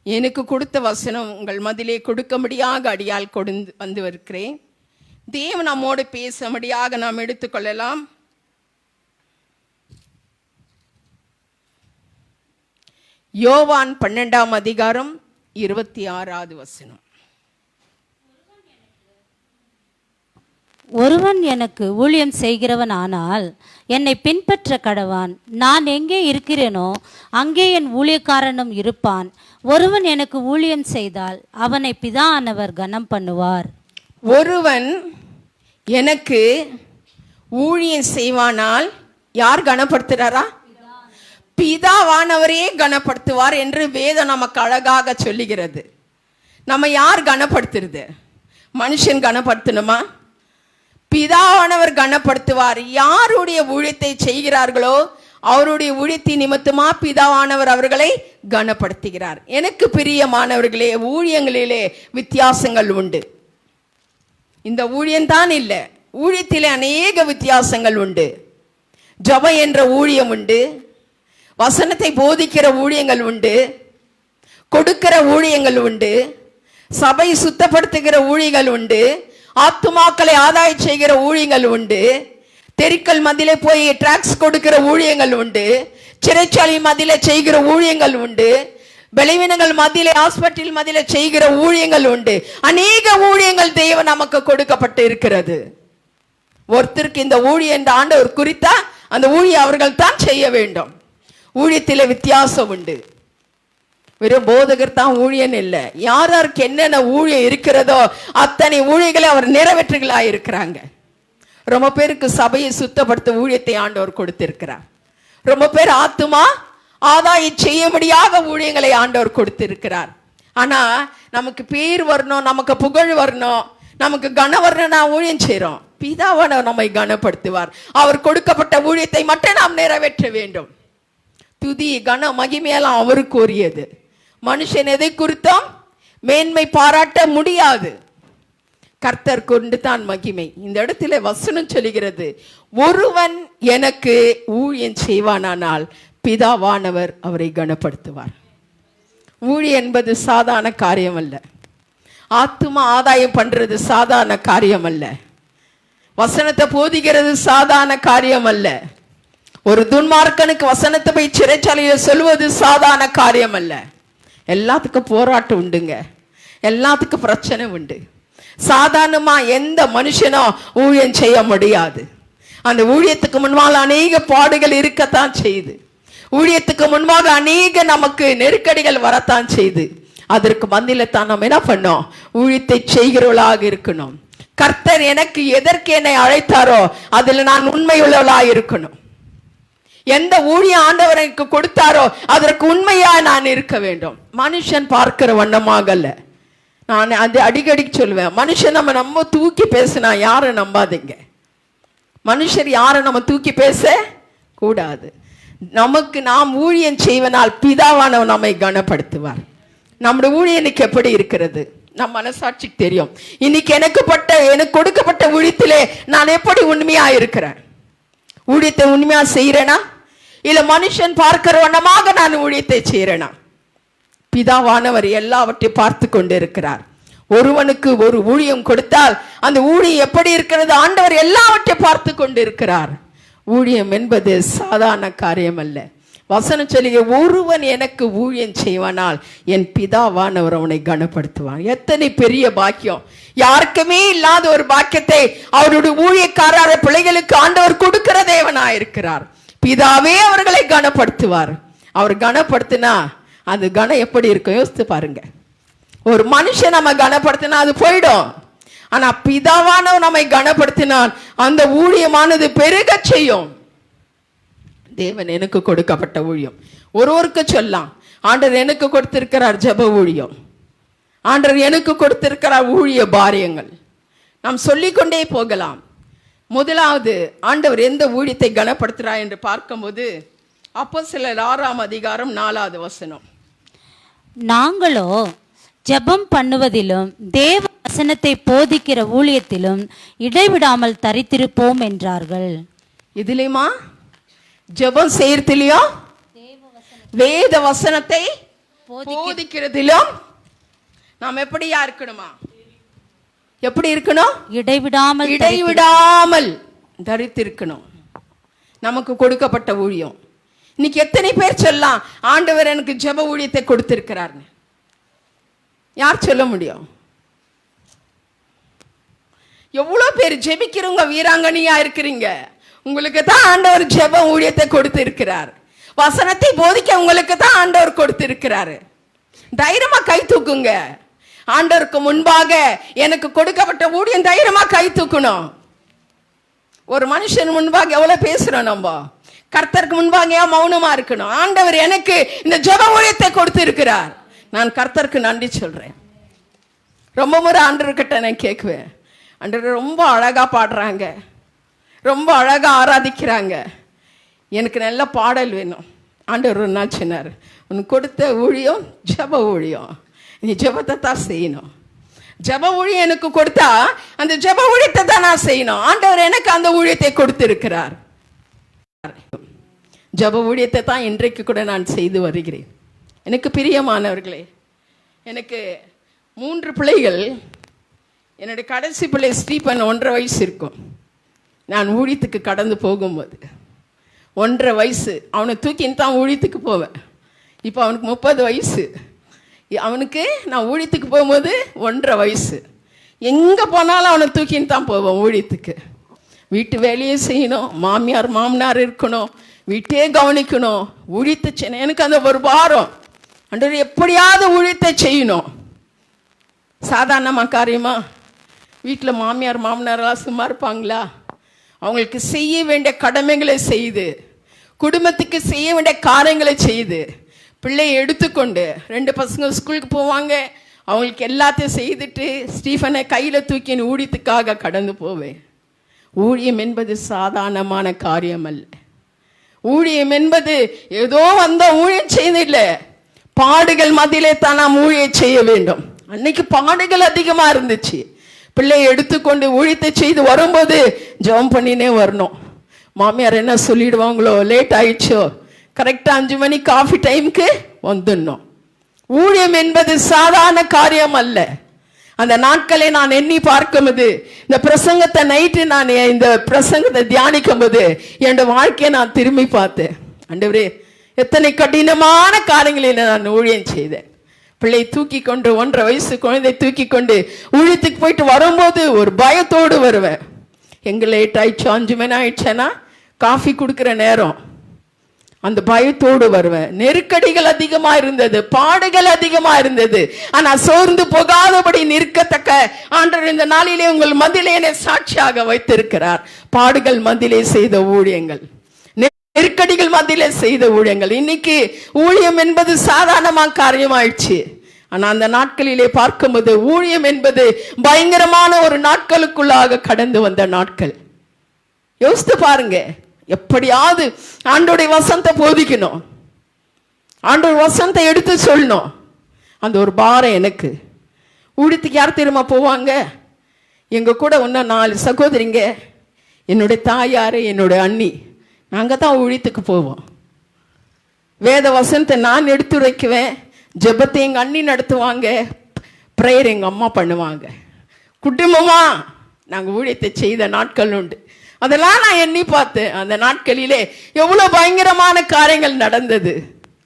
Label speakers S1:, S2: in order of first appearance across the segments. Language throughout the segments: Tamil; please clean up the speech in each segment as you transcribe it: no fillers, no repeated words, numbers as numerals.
S1: எனக்கு கொடுத்த வசனம் உங்கள் மதிலே கொடுக்கும்படியாக அடியால் கொடுந்து வந்து வருகிறேன். தேவன் நம்மோடு பேசும்படியாக நாம் எடுத்துக்கொள்ளலாம். யோவான் 12ஆம் அதிகாரம் 26வது வசனம்.
S2: ஒருவன் எனக்கு ஊழியம் செய்கிறவன் ஆனால் என்னை பின்பற்ற கடவான். நான் எங்கே இருக்கிறேனோ அங்கே என் ஊழியக்காரனும் இருப்பான். ஒருவன் எனக்கு ஊழியம் செய்தால் அவனை பிதாவானவர் கனம் பண்ணுவார்.
S1: ஒருவன் எனக்கு ஊழியம் செய்வானால் யார் கனப்படுத்துறாரா? பிதாவானவரே கனப்படுத்துவார் என்று வேதம் நமக்கு அழகாக சொல்லுகிறது. நம்ம யார் கனப்படுத்துறது? மனுஷன் கனப்படுத்தணுமா? பிதாவானவர் கனப்படுத்துவார். யாருடைய ஊழியத்தை செய்கிறார்களோ அவருடைய ஊழியத்தின் நிமித்தமா பிதாவானவர் அவர்களை கனப்படுத்துகிறார். எனக்கு பிரியமானவர்களே, ஊழியங்களிலே வித்தியாசங்கள் உண்டு. இந்த ஊழியம்தான் இல்லை, ஊழியத்திலே அநேக வித்தியாசங்கள் உண்டு. ஜெபம் என்ற ஊழியம் உண்டு, வசனத்தை போதிக்கிற ஊழியங்கள் உண்டு, கொடுக்கிற ஊழியங்கள் உண்டு, சபை சுத்தப்படுத்துகிற ஊழியங்கள் உண்டு, ஆத்துமாக்களை ஆதாய செய்கிற ஊழியங்கள் உண்டு, தெருக்கள் மதிலே போய் டாக்ஸ் கொடுக்கிற ஊழியங்கள் உண்டு, சிறைச்சாலை மதிலே செய்கிற ஊழியங்கள் உண்டு, பலவீனங்கள் மதிலே ஹாஸ்பிட்டல் மதிலே செய்கிற ஊழியங்கள் உண்டு. அநேக ஊழியங்கள் தேவன் நமக்கு கொடுக்கப்பட்டு இருக்கிறது. ஒருத்தருக்கு இந்த ஊழியம் என்ற ஆண்டவர் குறித்தா அந்த ஊழியம் அவர்கள் தான் செய்ய வேண்டும். ஊழியத்தில் வித்தியாசம் உண்டு. வெறும் போதகர் தான் ஊழியன் இல்லை, யாருக்கு என்னென்ன ஊழியம் இருக்கிறதோ அத்தனை ஊழியர்களை அவர் நிறைவேற்றுகளாக இருக்கிறாங்க. ரொம்ப பேருக்கு சபையை சுத்தப்படுத்த ஊழியத்தை ஆண்டவர் கொடுத்திருக்கிறார். ரொம்ப பேர் ஆத்துமா ஆதாயம் செய்ய முடியாத ஊழியங்களை ஆண்டவர் கொடுத்திருக்கிறார். ஆனா நமக்கு பேர் வரணும், நமக்கு புகழ் வரணும், நமக்கு கனம் வரணும், நான் ஊழியம் செய்யறோம். பிதாவானவர் நம்மை கனப்படுத்துவார். அவர் கொடுக்கப்பட்ட ஊழியத்தை மட்டும் நாம் நிறைவேற்ற வேண்டும். துதி கன மகிமையெல்லாம் அவருக்கு உரியது. மனுஷன் எதை குறித்தும் மேன்மை பாராட்ட முடியாது. கர்த்தர் கொண்டு தான் மகிமை. இந்த இடத்துல வசனம் சொல்லுகிறது, ஒருவன் எனக்கு ஊழியம் செய்வானானால் பிதாவானவர் அவரை கனப்படுத்துவார். ஊழியம் என்பது சாதாரண காரியம் அல்ல. ஆத்துமா ஆதாயம் பண்றது சாதாரண காரியம் அல்ல. வசனத்தை போதிக்கிறது சாதாரண காரியம் அல்ல. ஒரு துன்மார்க்கனுக்கு வசனத்தை போய் சிறைச்சாலையில சொல்வது சாதாரண காரியம் அல்ல. எல்லாத்துக்கும் போராட்டம் உண்டுங்க, எல்லாத்துக்கும் பிரச்சனை உண்டு. சாதாரணமா எந்த மனுஷனும் ஊழியம் செய்ய முடியாது. அந்த ஊழியத்துக்கு முன்பாக அநேக பாடுகள் இருக்கத்தான் செய்யுது. ஊழியத்துக்கு முன்பாக அநேக நமக்கு நெருக்கடிகள் வரத்தான் செய்யுது. அதற்கு மத்தியில தான் நம்ம என்ன பண்ணோம்? ஊழியத்தை செய்கிறவளாக இருக்கணும். கர்த்தர் எனக்கு எதற்கு என்னை அழைத்தாரோ அதுல நான் உண்மை உள்ளவளாக இருக்கணும். எந்த ஊழிய ஆண்டவர் எனக்கு கொடுத்தாரோ அதற்கு உண்மையா நான் இருக்க வேண்டும். மனுஷன் பார்க்கிற வண்ணமாக அல்ல. நான் அது அடிக்கடி சொல்லுவேன், மனுஷன் நம்ம தூக்கி பேசினா யாரை நம்பாதீங்க. மனுஷர் யாரை நம்ம தூக்கி பேச கூடாது. நமக்கு நாம் ஊழியம் செய்வனால் பிதாவானவர் நம்மை கனப்படுத்துவார். நம்முடைய ஊழியனுக்கு எப்படி இருக்கிறது நம் மனசாட்சிக்கு தெரியும். இன்னைக்கு எனக்கு கொடுக்கப்பட்ட ஊழியத்திலே நான் எப்படி உண்மையா இருக்கிறேன்? ஊழியத்தை உண்மையா செய்யறேனா இல்ல மனுஷன் பார்க்கிற வண்ணமாக நான் ஊழியத்தை செய்யறேனா? பிதாவானவர் எல்லாவற்றையும் பார்த்து கொண்டு இருக்கிறார். ஒருவனுக்கு ஒரு ஊழியம் கொடுத்தால் அந்த ஊழியம் எப்படி இருக்கிறது ஆண்டவர் எல்லாவற்றையும் பார்த்து கொண்டு இருக்கிறார். ஊழியம் என்பது சாதாரண காரியம் அல்ல. வசனம் சொல்லுங்க, ஒருவன் எனக்கு ஊழியம் செய்வானால் என் பிதாவானவர் அவனை கனப்படுத்துவான். எத்தனை பெரிய பாக்கியம்! யாருக்குமே இல்லாத ஒரு பாக்கியத்தை அவருடைய ஊழியக்காரர பிள்ளைகளுக்கு ஆண்டவர் கொடுக்கிற தேவனாயிருக்கிறார். பிதாவே அவர்களை கனப்படுத்துவார். அவர் கனப்படுத்தினா அது கனம் எப்படி இருக்கும் யோசித்து பாருங்க. ஒரு மனுஷன் நம்ம கனப்படுத்தினா அது போயிடும். ஆனா பிதாவானவர் நம்மை கனப்படுத்தினால் அந்த ஊழியமானது பெருக செய்யும். தேவன் எனக்கு கொடுக்கப்பட்ட ஊழியம் ஒருவருக்கு சொல்லலாம், ஆண்டவர் எனக்கு கொடுத்திருக்கிறார் ஜெப ஊழியம், ஆண்டவர் எனக்கு கொடுத்திருக்கிறார் ஊழிய பாரியங்கள். நாம் சொல்லிக்கொண்டே போகலாம். முதலாவது ஆண்டவர் எந்த ஊழியத்தை கனப்படுத்துகிறார் என்று பார்க்கும்போது அப்போஸ்தலர் 6ஆம் அதிகாரம் 4வது வசனம்.
S2: நாங்களோ ஜெபம் பண்ணுவதிலும் தேவ வசனத்தை போதிக்கிற ஊழியத்திலும் இடைவிடாமல் தரித்திருப்போம் என்றார்கள்.
S1: இதுலயுமா ஜெபம் செய்யறதுலயோ வேத வசனத்தை போதிக்கிறதிலும் நாம் எப்படியா இருக்கணுமா? எப்படி இருக்கணும்? இடைவிடாமல் தரித்திருக்கணும். நமக்கு கொடுக்கப்பட்ட ஊழியம். இன்னைக்கு எத்தனை பேர் சொல்லலாம், ஆண்டவர் எனக்கு ஜெப ஊழியத்தை கொடுத்திருக்கிறார்னு? யார் சொல்ல முடியும்? எவ்வளவு பேர் ஜெபிக்கிறவங்க வீராங்கனையா இருக்கிறீங்க. உங்களுக்கு தான் ஆண்டவர் ஜெப ஊழியத்தை கொடுத்திருக்கிறார். வசனத்தை போதிக்க உங்களுக்கு தான் ஆண்டவர் கொடுத்திருக்கிறாரு. தைரியமா கை தூக்குங்க. ஆண்டவருக்கு முன்பாக எனக்கு கொடுக்கப்பட்ட ஊழியம் தைரியமா கை தூக்கணும். ஒரு மனுஷன் முன்பாக எவ்வளவு பேசுறோம் நம்ம. கர்த்தருக்கு முன்பாக ஏன் மௌனமா இருக்கணும்? ஆண்டவர் எனக்கு இந்த ஜெப ஊழியத்தை கொடுத்திருக்கிறார். நான் கர்த்தருக்கு நன்றி சொல்றேன். ரொம்ப முறை ஆண்டவர்கிட்ட நான் கேட்குவேன், ஆண்டவர் ரொம்ப அழகா பாடுறாங்க, ரொம்ப அழகா ஆராதிக்கிறாங்க, எனக்கு நல்ல பாடல் வேணும். ஆண்டவர் ஒரு நாள் சொன்னார், உனக்கு கொடுத்த ஊழியம் ஜெப ஊழியம், நீ ஜெபத்தை தான் செய்யணும். ஜெப ஊழியம் எனக்கு கொடுத்தா அந்த ஜெப ஊழியத்தை தான் நான் செய்யணும். ஆண்டவர் எனக்கு அந்த ஊழியத்தை கொடுத்திருக்கிறார். ஜெப ஊழியத்தை தான் இன்றைக்கு கூட நான் செய்து வருகிறேன். எனக்கு பிரியமானவர்களே, எனக்கு 3 பிள்ளைகள். என்னுடைய கடைசி பிள்ளை ஸ்டீபன் 1.5 வயசு இருக்கும். நான் ஊழியத்துக்கு கடந்து போகும்போது 1.5 வயசு, அவனை தூக்கின்னு தான் ஊழியத்துக்கு போவேன். இப்போ அவனுக்கு 30 வயசு. அவனுக்கு நான் ஊழியத்துக்கு போகும்போது 1.5 வயசு. எங்கே போனாலும் அவனை தூக்கின்னு தான் போவேன் ஊழியத்துக்கு. வீட்டு வேலையே செய்யணும், மாமியார் மாமனார் இருக்கணும், வீட்டையே கவனிக்கணும், ஊழியத்தை செய்யணும். எனக்கு அந்த ஒரு பாரம். ஆண்டவர் எப்படியாவது ஊழியத்தை செய்யணும். சாதாரணமாக காரியமா? வீட்டில் மாமியார் மாமனாரெல்லாம் சும்மா இருப்பாங்களா? அவங்களுக்கு செய்ய வேண்டிய கடமைகளை செய்து, குடும்பத்துக்கு செய்ய வேண்டிய காரியங்களை செய்து, பிள்ளையை எடுத்துக்கொண்டு 2 பசங்க ஸ்கூலுக்கு போவாங்க, அவங்களுக்கு எல்லாத்தையும் செய்துட்டு ஸ்டீஃபனை கையில் தூக்கின்னு ஊழியத்துக்காக கடந்து போவேன். ஊழியம் என்பது சாதாரணமான காரியம் அல்ல. ஊழியம் என்பது ஏதோ வந்த ஊழியம் செய்தில்லை, பாடுகள் மத்தியிலே தான் நாம் ஊழியம் செய்ய வேண்டும். அன்னைக்கு பாடுகள் அதிகமா இருந்துச்சு. பிள்ளையை எடுத்துக்கொண்டு ஊழியத்தை செய்து வரும்போது ஜெபம் பண்ணினே வரணும். மாமியார் என்ன சொல்லிடுவாங்களோ, லேட் ஆயிடுச்சோ, கரெக்டாக 5 மணி காஃபி டைமுக்கு வந்துடணும். ஊழியம் என்பது சாதாரண காரியம் அல்ல. அந்த நாட்களை நான் எண்ணி பார்க்கும்போது, இந்த பிரசங்கத்தை நைட்டு நான் இந்த பிரசங்கத்தை தியானிக்கும் போது என்னோட வாழ்க்கையை நான் திரும்பி பார்த்தேன். ஆண்டவரே, எத்தனை கடினமான காரியங்களில் நான் ஊழியம் செய்தேன். பிள்ளை தூக்கி கொண்டு 1.5 வயசு குழந்தை தூக்கி கொண்டு ஊழியத்துக்கு போயிட்டு வரும்போது ஒரு பயத்தோடு வருவேன். எங்கே லேட் ஆயிடுச்சோ, 5 மணி ஆயிடுச்சேன்னா காஃபி கொடுக்குற நேரம், அந்த பயத்தோடு வருவேன். நெருக்கடிகள் அதிகமா இருந்தது, பாடுகள் அதிகமா இருந்தது. ஆனா சோர்ந்து போகாதபடி நிற்கத்தக்க ஆண்டவர் இந்த நாளிலே உங்கள் மத்தியிலே என்னை சாட்சியாக வைத்திருக்கிறார். பாடுகள் மத்தியிலே செய்த ஊழியங்கள், நெருக்கடிகள் மத்தியிலே செய்த ஊழியங்கள். இன்னைக்கு ஊழியம் என்பது சாதாரணமா காரியமாயிடுச்சு. ஆனா அந்த நாட்களிலே பார்க்கும்போது ஊழியம் என்பது பயங்கரமான ஒரு நாட்களுக்குள்ளாக கடந்து வந்த நாட்கள். யோசித்து பாருங்க, எப்படியாவது ஆண்டோடைய வசனத்தை போதிக்கணும், ஆண்டோட வசனத்தை எடுத்து சொல்லணும். அந்த ஒரு பாரம் எனக்கு. ஊழியத்துக்கு யார் தெரியுமா போவாங்க? எங்க கூட இன்னும் 4 சகோதரிங்க, என்னுடைய தாயார், என்னுடைய அண்ணி, நாங்கள் தான் ஊழியத்துக்கு போவோம். வேத வசனத்தை நான் எடுத்து வைக்குவேன், ஜெபத்தை எங்கள் அண்ணி நடத்துவாங்க, ப்ரேயர் எங்கள் அம்மா பண்ணுவாங்க. குடும்பமா நாங்கள் ஊழியத்தை செய்த நாட்கள் உண்டு. அதெல்லாம் நான் எண்ணி பார்த்தேன். அந்த நாட்களிலே எவ்வளோ பயங்கரமான காரியங்கள் நடந்தது.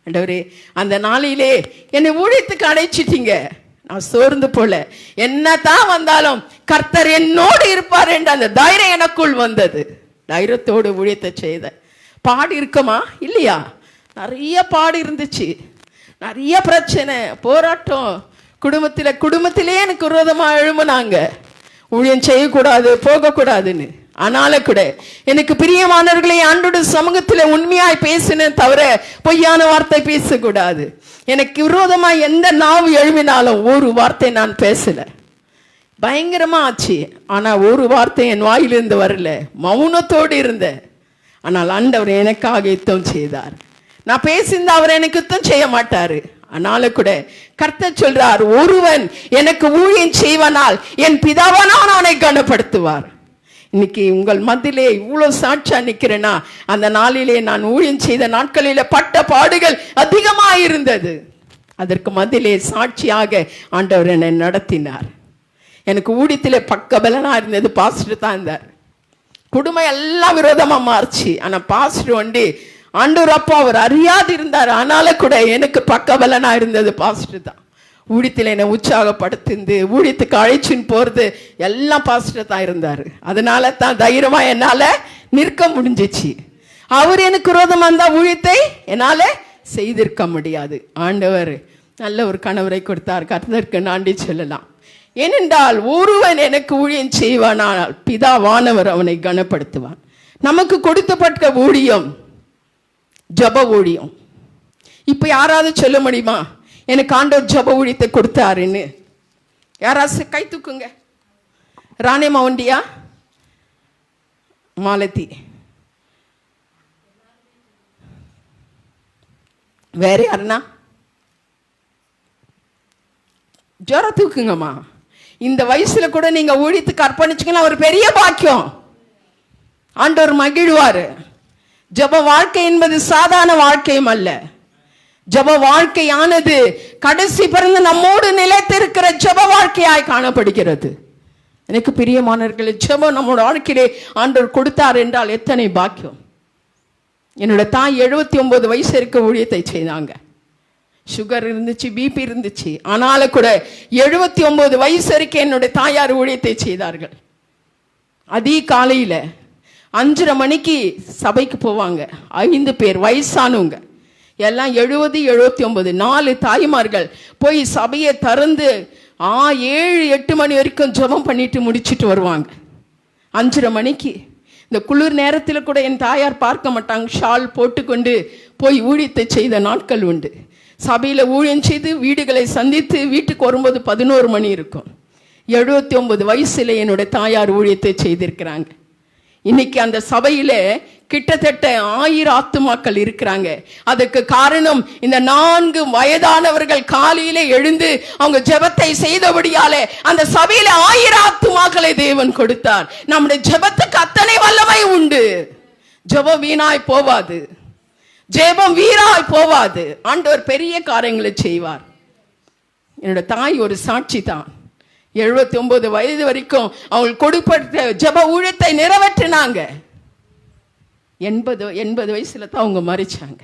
S1: ஆண்டவரே, அந்த நாளிலே என்னை ஊழியத்துக்கு அழைச்சிட்டீங்க. நான் சோர்ந்து போல, என்னதான் வந்தாலும் கர்த்தர் என்னோடு இருப்பார் என்ற அந்த தைரியம் எனக்குள் வந்தது. தைரியத்தோடு ஊழியத்தை செய்த. பாடு இருக்குமா? இல்லையா? நிறைய பாடு இருந்துச்சு, நிறைய பிரச்சனை, போராட்டம். குடும்பத்திலே எனக்கு விரோதமாக எழும்புனாங்க, ஊழியம் செய்யக்கூடாது, போகக்கூடாதுன்னு. ஆனாலும் கூட எனக்கு பிரியமானவர்களை ஆண்டோட சமூகத்தில் உண்மையாய் பேசினேன் தவிர பொய்யான வார்த்தை பேசக்கூடாது. எனக்கு விரோதமா எந்த நாவு எழுப்பினாலும் ஒரு வார்த்தை நான் பேசல. பயங்கரமா ஆச்சு. ஆனா ஒரு வார்த்தை என் வாயிலிருந்து வரல, மௌனத்தோடு இருந்தேன். ஆனால் ஆண்டவர் எனக்காக யுத்தம் செய்தார். நான் பேசியிருந்த அவர் எனக்கு யுத்தம் செய்ய மாட்டாரு. ஆனாலும் கூட கர்த்தர் சொல்றார், ஒருவன் எனக்கு ஊழியம் செய்வனால் என் பிதாவானவன் அவனை கனப்படுத்துவார். இன்னைக்கு உங்கள் மத்தியிலே இவ்வளவு சாட்சியா நிக்கிறேன்னா, அந்த நாளிலே நான் ஊழியம் செய்த நாட்களிலே பட்ட பாடுகள் அதிகமாக இருந்தது. அதற்கு மத்தியிலே சாட்சியாக ஆண்டவர் என்னை நடத்தினார். எனக்கு ஊழியத்திலே பக்கபலனா இருந்தது பாஸ்டர் தான் இருந்தார். குடும்பம் எல்லாம் விரோதமா மாறுச்சு. ஆனா பாஸ்டர் ஒண்டி ஆண்டவர் அப்பா அவர் அறியாது இருந்தார். ஆனாலும் கூட எனக்கு பக்கபலனா இருந்தது பாஸ்டர் தான். ஊழியத்தில் என்னை உற்சாகப்படுத்திந்து ஊழியத்துக்கு அழைச்சின்னு போறது எல்லாம் பாஸ்டர் தான் இருந்தாரு. அதனால தான் தைரியமா என்னால நிற்க முடிஞ்சிச்சு. அவர் எனக்கு விரோதமா இருந்தா ஊழியத்தை என்னால செய்திருக்க முடியாது. ஆண்டவர் நல்ல ஒரு கணவரை கொடுத்தார். கர்த்தருக்கு நன்றி சொல்லலாம். ஏனென்றால் ஒருவன் எனக்கு ஊழியம் செய்வானால் பிதாவானவர் அவனை கனப்படுத்துவான். நமக்கு கொடுக்கப்பட்ட ஊழியம் ஜப ஊழியம். இப்ப யாராவது சொல்ல முடியுமா எனக்கு ஆண்டவர் ஜப ஊழியத்தை கொடுத்தாருன்னு? யாராவது கை தூக்குங்க. ராணேமா ஒண்டியா, மாலதி, வேற யாருன்னா ஜோர தூக்குங்கம்மா. இந்த வயசுல கூட நீங்க ஊழியத்துக்கு அர்ப்பணிச்சுக்கலாம், ஒரு பெரிய பாக்கியம். ஆண்டவர் மகிழ்வாரு. ஜப வாழ்க்கை என்பது சாதாரண வாழ்க்கையும் அல்ல. ஜப வாழ்க்கையானது கடைசி பிறந்து நம்மோடு நிலைத்திருக்கிற ஜப வாழ்க்கையாய் காணப்படுகிறது. எனக்கு பிரியமானவர்களே, ஜபம் நம்மளோட வாழ்க்கையிலே ஆண்டவர் கொடுத்தார் என்றால் எத்தனை பாக்கியம். என்னோட தாய் 79 வயசு இருக்க ஊழியத்தை செய்தாங்க. சுகர் இருந்துச்சு, பிபி இருந்துச்சு. ஆனாலும் கூட 79 வயசு வரைக்கும் என்னுடைய தாயார் ஊழியத்தை செய்தார்கள். காலையில 5:30 மணிக்கு சபைக்கு போவாங்க. 5 பேர் வயசானவங்க எல்லாம் 70, 79 4 தாய்மார்கள் போய் சபையை திறந்து 7, 8 மணி வரைக்கும் ஜெபம் பண்ணிட்டு முடிச்சுட்டு வருவாங்க. 5:30 மணிக்கு இந்த குளிர் நேரத்தில் கூட என் தாயார் பார்க்க மாட்டாங்க. ஷால் போட்டுக்கொண்டு போய் ஊழியத்தை செய்த நாட்கள் உண்டு. சபையில் ஊழியம் செய்து வீடுகளை சந்தித்து வீட்டுக்கு வரும்போது 11 மணி இருக்கும். 79 வயசுல என்னுடைய தாயார் ஊழியத்தை செய்திருக்கிறாங்க. இன்னைக்கு அந்த சபையில கிட்டத்தட்ட 1000 ஆத்துமாக்கள் இருக்கிறாங்க. அதுக்கு காரணம் இந்த 4 வயதானவர்கள் காலையிலே எழுந்து அவங்க ஜெபத்தை செய்தபடியாலே அந்த சபையில 1000 ஆத்துமாக்களை தேவன் கொடுத்தார். நம்முடைய ஜெபத்துக்கு அத்தனை வல்லமை உண்டு. ஜெபம் வீணாய் போவாது, ஜெபம் வீணாய் போவாது. ஆண்டவர் பெரிய காரியங்களை செய்வார். என்னோட தாய் ஒரு சாட்சி தான். 79 வயது வரைக்கும் அவங்க கொடுப்பட்ட ஜெப ஊழியத்தை நிறைவேற்றினாங்க. 80 வயசுல தான் அவங்க மறிச்சாங்க.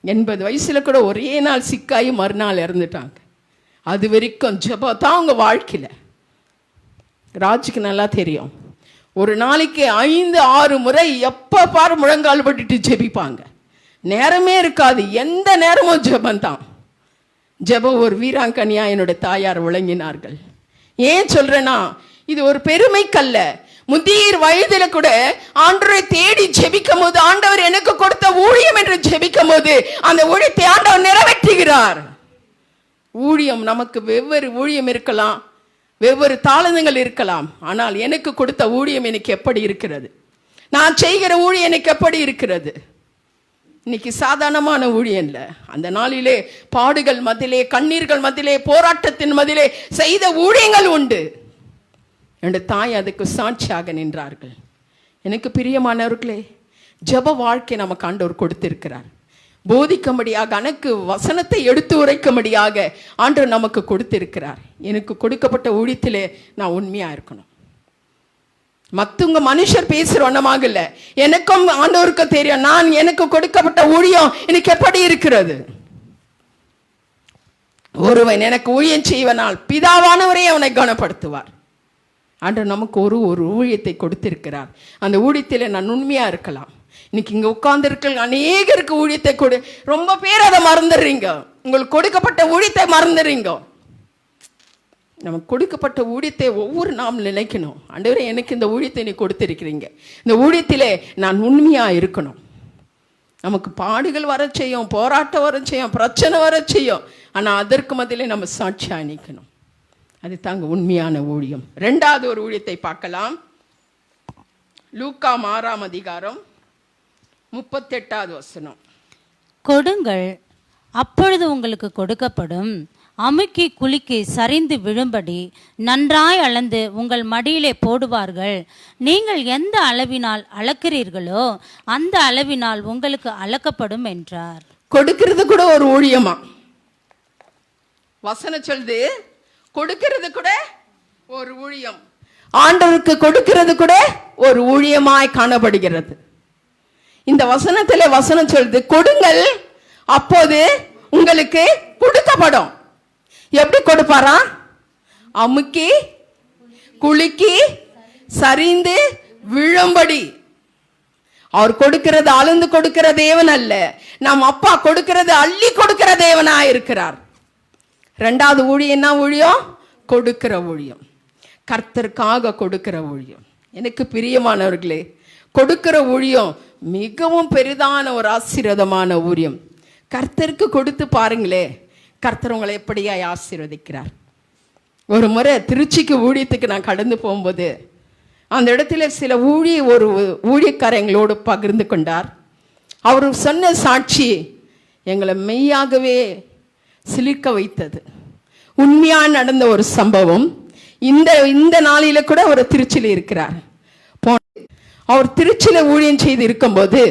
S1: 80 வயசுல கூட ஒரே நாள் சிக்காயி மறுநாள் இறந்துட்டாங்க. அது வரைக்கும் ஜெபம் தான் அவங்க வாழ்க்கையில. ராஜுக்கு நல்லா தெரியும், ஒரு நாளைக்கு 5-6 முறை எப்ப பாரு முழங்கால் பட்டுட்டு ஜெபிப்பாங்க. நேரமே இருக்காது, எந்த நேரமும் ஜெபம் தான். ஜெபம் ஒரு வீராங்கனியா என்னுடைய தாயார் விளங்கினார்கள். ஏன் சொல்றேன்னா, இது ஒரு பெருமைக்கல்ல. முதிர் வயதில கூட ஆண்டவரை தேடி ஜெபிக்கும் போது, ஆண்டவர் எனக்கு கொடுத்த ஊழியம் என்று ஜெபிக்கும் போது அந்த ஊழியத்தை ஆண்டவர் நிறைவேற்றுகிறார். ஊழியம் நமக்கு வெவ்வேறு ஊழியம் இருக்கலாம், வெவ்வேறு தாளங்கள் இருக்கலாம். ஆனால் எனக்கு கொடுத்த ஊழியம் எனக்கு எப்படி இருக்கிறது, நான் செய்கிற ஊழியம் எனக்கு எப்படி இருக்கிறது? இன்னைக்கு சாதாரணமான ஊழியம் இல்லை. அந்த நாளிலே பாடுகள் மத்தியிலே, கண்ணீர்கள் மத்தியிலே, போராட்டத்தின் மத்தியிலே செய்த ஊழியங்கள் உண்டு. என்னுடைய தாய் அதுக்கு சாட்சியாக நின்றார்கள். எனக்கு பிரியமானவர்களே, ஜெப வாழ்க்கை நமக்கு ஆண்டவர் கொடுத்திருக்கிறார். போதிக்கும்படியாக, எனக்கு வசனத்தை எடுத்து உரைக்கும்படியாக ஆண்டவர் நமக்கு கொடுத்திருக்கிறார். எனக்கு கொடுக்கப்பட்ட ஊழியத்திலே நான் உண்மையா இருக்கணும். மற்றவங்க மனுஷர் பேசுற ஒண்ணமாக இல்லை, எனக்கும் ஆண்டவருக்கு தெரியும் நான் எனக்கு கொடுக்கப்பட்ட ஊழியம் எனக்கு எப்படி இருக்கிறது. ஒருவன் எனக்கு ஊழியம் செய்வனால் பிதாவானவரே அவனை கனப்படுத்துவார். ஆண்டவர் நமக்கு ஒரு ஊழியத்தை கொடுத்திருக்கிறார். அந்த ஊழியத்தில் நான் உண்மையா இருக்கலாம். இன்னைக்கு இங்க உட்கார்ந்து இருக்க அநேகருக்கு ஊழியத்தை கொடு, ரொம்ப பேர் அதை மறந்துடுறீங்க. உங்களுக்கு கொடுக்கப்பட்ட ஊழியத்தை மறந்துடுறீங்க. நமக்கு கொடுக்கப்பட்ட ஊழியத்தை ஒவ்வொரு நாம் நினைக்கணும். ஆண்டவரே, எனக்கு இந்த ஊழியத்தை நீ கொடுத்திருக்கிறீங்க, இந்த ஊழியத்திலே நான் உண்மையா இருக்கணும். நமக்கு பாடுகள் வர செய்யும், போராட்டம் வர செய்யும், பிரச்சனை வர செய்யும். ஆனால் அதற்கு மத்தியிலே நம்ம சாட்சியா நிற்கணும். அது தாங்க உண்மையான ஊழியம். 2வது ஒரு ஊழியத்தை பார்க்கலாம். லூக்கா 6ஆம் அதிகாரம் 38வது வசனம்.
S2: கொடுங்கள், அப்பொழுது உங்களுக்கு கொடுக்கப்படும். அமுக்கி குலுக்கி சரிந்து விழும்படி நன்றாய் அளந்து உங்கள் மடியிலே போடுவார்கள். நீங்கள் எந்த அளவினால் அளக்கிறீர்களோ அந்த அளவினால் உங்களுக்கு அளக்கப்படும் என்றார்.
S1: கொடுக்கிறது கூட ஒரு ஊழியமா? வசனம் சொல்லுது, கொடுக்கிறது கூட ஒரு ஊழியம், ஆண்டவருக்கு கொடுக்கிறது கூட ஒரு ஊழியமாய் காணப்படுகிறது. இந்த வசனத்துல வசனம் சொல்லுது, கொடுங்கள் அப்போது உங்களுக்கு கொடுக்கப்படும். எப்படி கொடுப்பாரா? அமுக்கி குலுக்கி சரிந்து விழும்படி. அவர் கொடுக்கிறது அளந்து கொடுக்கிற தேவன் அல்ல, நம் அப்பா கொடுக்கிறது அள்ளி கொடுக்கிற தேவனா இருக்கிறார். ரெண்டாவது ஊழியம் என்ன ஊழியம்? கொடுக்கிற ஊழியம், கர்த்தருக்காக கொடுக்கிற ஊழியம். எனக்கு பிரியமானவர்களே, கொடுக்கிற ஊழியம் மிகவும் பெரிதான ஒரு ஆசீர்வாதமான ஊழியம். கர்த்தருக்கு கொடுத்து பாருங்களே, கர்த்தர் உங்களை எப்படியா ஆசீர்வதிக்கிறார். ஒரு முறை திருச்சிக்கு ஊழியத்துக்கு நான் கடந்து போகும்போது அந்த இடத்துல சில ஒரு ஊழியக்காரர் எங்களோடு பகிர்ந்து கொண்டார். அவர் சொன்ன சாட்சி எங்களை மெய்யாகவே சிலிர்க்க வைத்தது. உண்மையாக நடந்த ஒரு சம்பவம். இந்த நாளில கூட அவர் திருச்சியில் இருக்கிறார். அவர் திருச்சியில் ஊழியம் செய்து இருக்கும்போது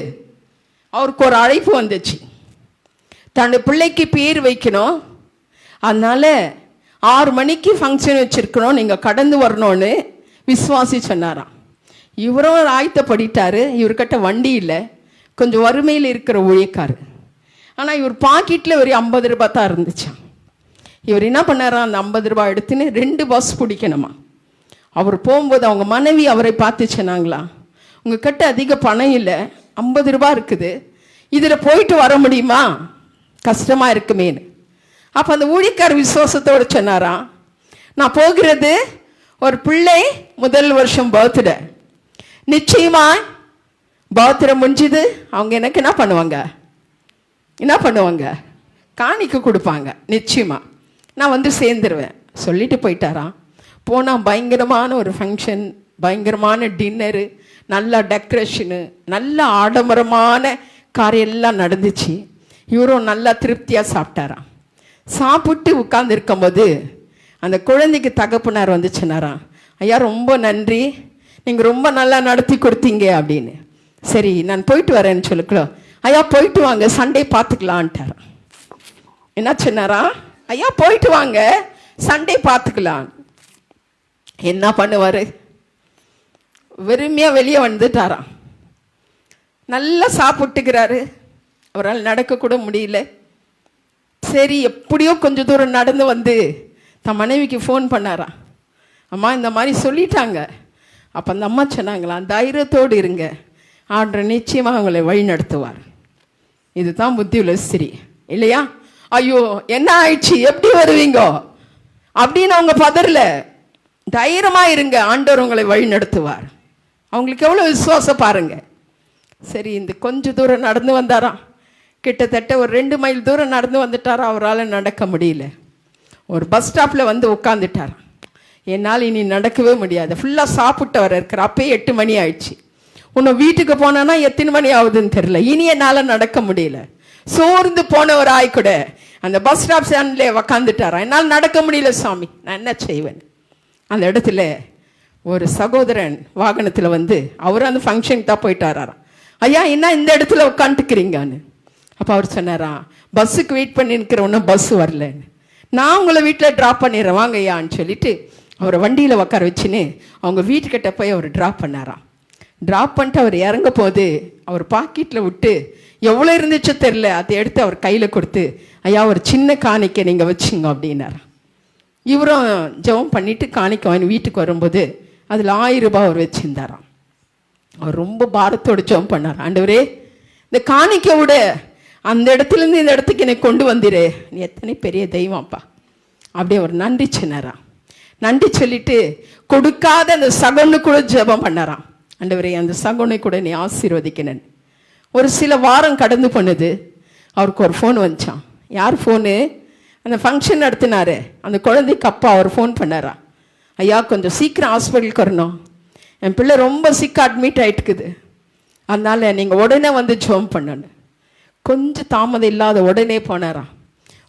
S1: அவருக்கு ஒரு அழைப்பு வந்துச்சு. தன்னுடைய பிள்ளைக்கு பேர் வைக்கணும், அதனால 6 மணிக்கு ஃபங்க்ஷன் வச்சிருக்கணும், நீங்க கடந்து வரணும்னு விசுவாசி சொன்னாராம். இவரும் ஆயத்தப்படிட்டாரு. இவர்கிட்ட வண்டி இல்லை, கொஞ்சம் வறுமையில் இருக்கிற ஊழியக்காரு. ஆனால் இவர் பாக்கெட்டில் ஒரு 50 ரூபாய் தான் இருந்துச்சான். இவர் என்ன பண்ணாராம், அந்த 50 ரூபாய் எடுத்துன்னு 2 பஸ் பிடிக்கணுமா. அவர் போகும்போது அவங்க மனைவி அவரை பார்த்து சொன்னாங்களா, உங்ககிட்ட அதிக பணம் இல்லை, 50 ரூபாய் இருக்குது, இதில் போயிட்டு வர முடியுமா, கஷ்டமா இருக்குமேன்னு. அப்போ அந்த ஊழியக்கார் விசுவாசத்தோடு சொன்னாராம், நான் போகிறது ஒரு பிள்ளை முதல் வருஷம் பர்த்டே, நிச்சயமா பர்த்டே முடிஞ்சுது, அவங்க எனக்கு என்ன பண்ணுவாங்க, காணிக்க கொடுப்பாங்க, நிச்சயமா நான் வந்து சேர்ந்துருவேன் சொல்லிட்டு போயிட்டாராம். போனால் பயங்கரமான ஒரு ஃபங்க்ஷன், பயங்கரமான டின்னரு, நல்ல டெக்கரேஷனு, நல்ல ஆடம்பரமான காரியம் எல்லாம் நடந்துச்சு. இவரும் நல்லா திருப்தியாக சாப்பிட்டாராம். சாப்பிட்டு உட்கார்ந்து இருக்கும்போது அந்த குழந்தைக்கு தகப்பனார் வந்து சொன்னாராம், ஐயா ரொம்ப நன்றி, நீங்கள் ரொம்ப நல்லா நடத்தி கொடுத்தீங்க அப்படின்னு. சரி நான் போயிட்டு வரேன்னு சொல்லிக்கலாம். ஐயா போயிட்டு வாங்க, சண்டே பார்த்துக்கலான்ட்டாராம். என்ன சொன்னாரா, ஐயா போயிட்டு வாங்க, சண்டே பார்த்துக்கலாம். என்ன பண்ணுவார், வெறுமையாக வெளியே வந்துட்டாராம். நல்லா சாப்பிட்டுக்கிறாரு, அவரால் நடக்கக்கூட முடியல. சரி எப்படியோ கொஞ்சம் தூரம் நடந்து வந்து தன் மனைவிக்கு ஃபோன் பண்ணாராம், அம்மா இந்த மாதிரி சொல்லிட்டாங்க. அப்போ அந்த அம்மா சொன்னாங்களாம், தைரியத்தோடு இருங்க, ஆண்டவர் நிச்சயமாக அவங்களை வழி நடத்துவார். இதுதான் புத்தி உள்ள ஸ்திரீ இல்லையா? ஐயோ என்ன ஆயிடுச்சு, எப்படி வருவீங்க அப்படின்னு அவங்க பதறல. தைரியமா இருங்க, ஆண்டவர் உங்களை வழி நடத்துவார். அவங்களுக்கு எவ்வளோ விசுவாசம் பாருங்க. சரி இந்த கொஞ்ச தூரம் நடந்து வந்தாராம். கிட்டத்தட்ட ஒரு 2 மைல் தூரம் நடந்து வந்துட்டாராம். அவரால் நடக்க முடியல. ஒரு பஸ் ஸ்டாப்பில் வந்து உட்காந்துட்டாராம். என்னால் இனி நடக்கவே முடியாது, ஃபுல்லாக சாப்பிட்டு வர இருக்கிற. அப்பயே 8 மணி ஆயிடுச்சு. உன்னை வீட்டுக்கு போனான்னா எத்தனை மணி ஆகுதுன்னு தெரியல, இனி என்னால் நடக்க முடியல. சோர்ந்து போனவர் ஆய்க்கூட அந்த பஸ் ஸ்டாப் ஸ்டாண்ட்ல உக்காந்துட்டாராம். என்னால் நடக்க முடியல சாமி, நான் என்ன செய்வேன். அந்த இடத்துல ஒரு சகோதரன் வாகனத்தில் வந்து அவர் அந்த ஃபங்க்ஷனுக்கு தான் போயிட்டாராம். ஐயா என்ன இந்த இடத்துல உட்காந்துக்கிறீங்கன்னு. அப்போ அவர் சொன்னாராம், பஸ்ஸுக்கு வெயிட் பண்ணி இருக்கிற ஒன்றும் பஸ் வரலன்னு, நான் உங்களை வீட்டில் ட்ராப் பண்ணிடுறேன் வாங்க ஐயான்னு சொல்லிட்டு அவரை வண்டியில் உட்கார வச்சுன்னு அவங்க வீட்டுக்கிட்ட போய் அவர் ட்ராப் பண்ணாராம். ட்ராப் பண்ணிட்டு அவர் இறங்க போது அவர் பாக்கெட்டில் விட்டு எவ்வளோ இருந்துச்சோ தெரில, அதை எடுத்து அவர் கையில் கொடுத்து, ஐயா ஒரு சின்ன காணிக்கை நீங்கள் வச்சுங்க அப்படின்னாராம். இவரும் ஜெபம் பண்ணிட்டு காணிக்கை வாங்கி வீட்டுக்கு வரும்போது அதில் 1000 ரூபாய் அவர் வச்சுருந்தாராம். அவர் ரொம்ப பாரத்தோடு ஜெபம் பண்ணார், ஆண்டவரே இந்த காணிக்கை விட அந்த இடத்துலேருந்து இந்த இடத்துக்கு என்னை கொண்டு வந்திரு, நீ எத்தனை பெரிய தெய்வம்ப்பா அப்படியே அவர் நன்றி சொன்னாராம். நன்றி சொல்லிட்டு கொடுக்காத அந்த சகோன்னு கூட ஜெபம் பண்ணாராம், ஆண்டவரே அந்த சகோனை கூட நீ ஆசீர்வதிக்கணும். ஒரு சில வாரம் கடந்து பண்ணுது, அவருக்கு ஒரு ஃபோன் வந்துச்சான். யார் ஃபோனு, அந்த ஃபங்க்ஷன் நடத்தினாரு அந்த குழந்தைக்கு அப்பா அவர் ஃபோன் பண்ணாரா, ஐயா கொஞ்சம் சீக்கிரம் ஹாஸ்பிட்டலுக்கு வரணும், என் பிள்ளை ரொம்ப சிக்க அட்மிட் ஆகிட்டுக்குது, அதனால் நீங்கள் உடனே வந்து ஜெபம் பண்ணணும். கொஞ்சம் தாமதம் இல்லாத உடனே போனாராம்.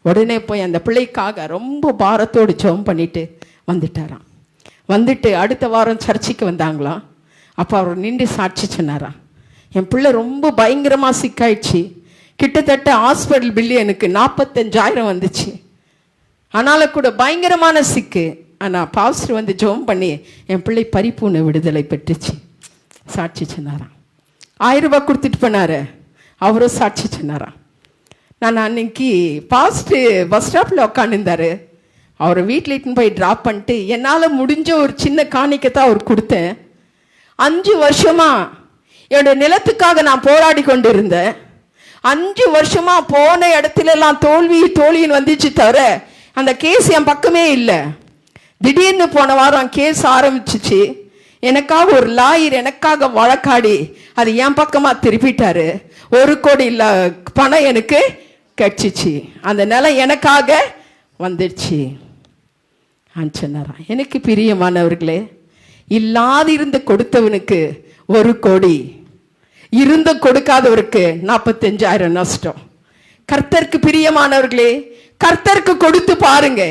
S1: உடனே போய் அந்த பிள்ளைக்காக ரொம்ப பாரத்தோடு ஜெபம் பண்ணிட்டு வந்துட்டாராம். வந்துட்டு அடுத்த வாரம் சர்ச்சுக்கு வந்தாங்களாம். அப்போ அவர் நின்று சாட்சி சொன்னாராம், என் பிள்ளை ரொம்ப பயங்கரமாக சிக்காயிடுச்சு, கிட்டத்தட்ட ஹாஸ்பிட்டல் பில்லு எனக்கு 45,000 வந்துச்சு, ஆனாலும் கூட பயங்கரமான சிக்கு. ஆனால் பாஸ்டர் வந்து ஜெபம் பண்ணி என் பிள்ளை பரிபூர்ண விடுதலை பெற்றுச்சு சாட்சி சொன்னாராம். 1000 ரூபாய் கொடுத்துட்டு போனாரு, அவரும் சாட்சி சொன்னாராம். நான் அன்னைக்கு பாஸ்ட்டு பஸ் ஸ்டாப்பில் உட்காந்துருந்தாரு, அவரை வீட்டில் இட்டுன்னு போய் ட்ராப் பண்ணிட்டு என்னால் முடிஞ்ச ஒரு சின்ன காணிக்கத்தான் அவர் கொடுத்தேன். 5 வருஷமா என்னோட நிலத்துக்காக நான் போராடி கொண்டு இருந்தேன். 5 வருஷமா போன இடத்துல எல்லாம் தோல்வின்னு வந்துச்சு தவிர அந்த கேஸ் என் பக்கமே இல்லை. திடீர்னு போன வாரம் கேஸ் ஆரம்பிச்சிச்சு. எனக்காக ஒரு லாயர் எனக்காக வழக்காடி அது என் பக்கமா திருப்பிட்டாரு. 1 கோடி பணம் எனக்கு கிடைச்சிச்சு. அந்த நிலம் எனக்காக வந்துடுச்சு சொன்னாராம். எனக்கு பிரியமானவர்களே, இல்லாதிருந்து கொடுத்தவனுக்கு 1 கோடி, இருந்து கொடுக்காதவருக்கு 45,000 நஷ்டம். கர்த்தருக்கு பிரியமானவர்களே, கர்த்தருக்கு கொடுத்து பாருங்க,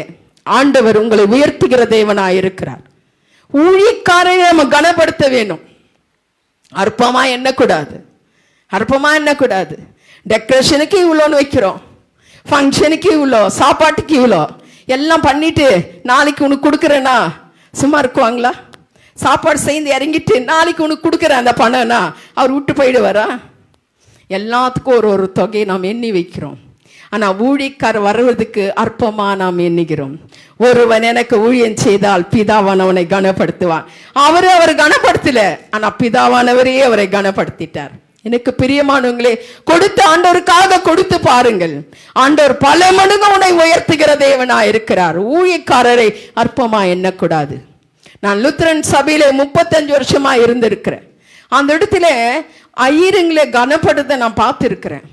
S1: ஆண்டவர் உங்களை உயர்த்துகிற தேவனாய் இருக்கிறார். ஊழியக்காரரை நம்ம கனப்படுத்த வேணும். அற்பமா எண்ணக்கூடாது, அற்பமா எண்ணக்கூடாது. டெக்கரேஷனுக்கு இவ்வளோன்னு வைக்கிறோம், ஃபங்க்ஷனுக்கு இவ்வளோ, சாப்பாட்டுக்கு இவ்வளோ எல்லாம் பண்ணிட்டு நாளைக்கு உனக்கு கொடுக்குறேன்னா சும்மா இருக்குவாங்களா? சாப்பாடு செய்து இறங்கிட்டு நாளைக்கு உனக்கு கொடுக்குறேன் அந்த பணம்னா அவர் விட்டு போயிடுவாரா? எல்லாத்துக்கும் ஒரு தொகையை நாம் எண்ணி வைக்கிறோம். ஆனால் ஊழியக்கார் வருவதுக்கு அற்பமா நாம் எண்ணுகிறோம். ஒருவன் எனக்கு ஊழியம் செய்தால் பிதாவானவனை கனப்படுத்துவான். அவர் கனப்படுத்தல, ஆனா பிதாவானவரே அவரை கனப்படுத்திட்டார். எனக்கு பிரியமானவங்களே, கொடுத்த ஆண்டவருக்காக கொடுத்து பாருங்கள். ஆண்டவர் பல மடங்கு உன்னை உயர்த்துகிற தேவனா இருக்கிறார். ஊழியக்காரரை அற்பமா எண்ணக்கூடாது. நான் லுத்தரன் சபையில 35 வருஷமா இருந்திருக்கிறேன். அந்த இடத்துல ஐயருங்களை கனப்படுத்த நான் பார்த்துருக்கிறேன்.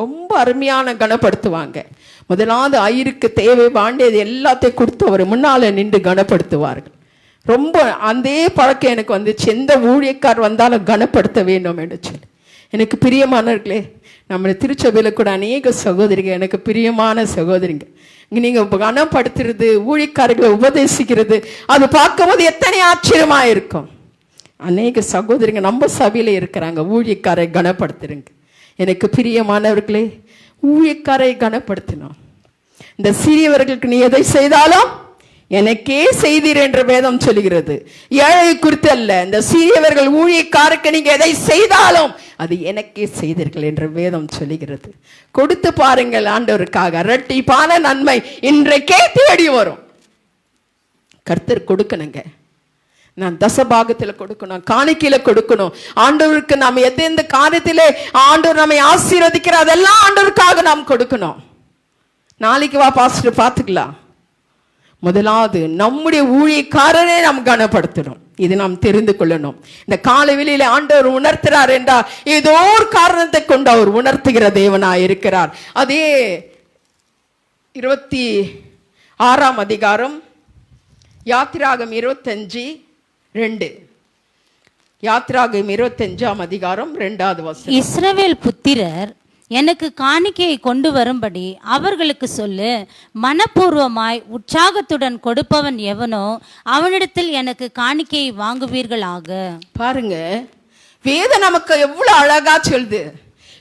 S1: ரொம்ப அருமையான கனப்படுத்துவாங்க. முதலாவது ஐயருக்கு தேவை வாண்டியது எல்லாத்தையும் கொடுத்து அவர் முன்னால நின்று கனப்படுத்துவார்கள். ரொம்ப அந்த பழக்கம் எனக்கு வந்துச்சு. எந்த ஊழியக்கார் வந்தாலும் கனப்படுத்த வேண்டும் என்று சொல்லி. எனக்கு பிரியமானவர்களே, நம்ம திருச்சபையில் கூட அநேக சகோதரிங்க, எனக்கு பிரியமான சகோதரிங்க, நீங்கள் கனப்படுத்துறது, ஊழியக்காரர்களை உபதேசிக்கிறது, அது பார்க்கும்போது எத்தனை ஆச்சரியமா இருக்கும். அநேக சகோதரிங்க நம்ம சபையில இருக்கிறாங்க, ஊழியக்காரை கனப்படுத்துறங்க. எனக்கு பிரியமானவர்களே, ஊழியக்காரை கனப்படுத்தினோம். இந்த சிறியவர்களுக்கு நீ எதை செய்தாலும் எனக்கே செய்தீர் என்ற வேதம் சொல்லுகிறது. ஏழை குறித்து அல்ல, இந்த சிறியவர்கள் ஊழியக்காரருக்கு நீங்க எதை செய்தாலும் அது எனக்கே செய்தீர்கள் என்ற வேதம் சொல்லுகிறது. கொடுத்து பாருங்கள், ஆண்டவருக்காக இரட்டிப்பான நன்மை இன்றைக்கே தேடி வரும். கர்த்தர் கொடுக்கணுங்க. நான் தசபாகத்தில் கொடுக்கணும், காணிக்கையில கொடுக்கணும். ஆண்டவருக்கு நாம் எந்த காரியத்திலே ஆண்டவர் நம்மை ஆசீர்வதிக்கிறார் அதெல்லாம் ஆண்டவருக்காக நாம் கொடுக்கணும். நாளைக்கு வா பாஸ்டர் பார்த்துக்கலாம். முதலாவது நம்முடைய ஊழியக்காரரை நாம் கனப்படுத்தணும். இது நாம் தெரிந்து கொள்ளணும். இந்த காலவெளியில ஆண்டவர் உணர்த்துறார் என்றால் ஏதோ ஒரு காரணத்தை கொண்டு அவர் உணர்த்துகிற தேவனாய் இருக்கிறார். அதே 26ஆம் அதிகாரம் யாத்திராகம் 25:2. யாத்திராகம் 25ஆம் அதிகாரம் 2வது வசனம்.
S2: இஸ்ரவேல் புத்திரர் எனக்கு காணிக்கையை கொண்டு வரும்படி அவர்களுக்கு சொல்லு. மனப்பூர்வமாய் உற்சாகத்துடன் கொடுப்பவன் எவனோ அவனிடத்தில் எனக்கு காணிக்கையை வாங்குவீர்களாக. பாருங்க,
S1: வேதம் நமக்கு எவ்வளவு அழகா சொல்லுது.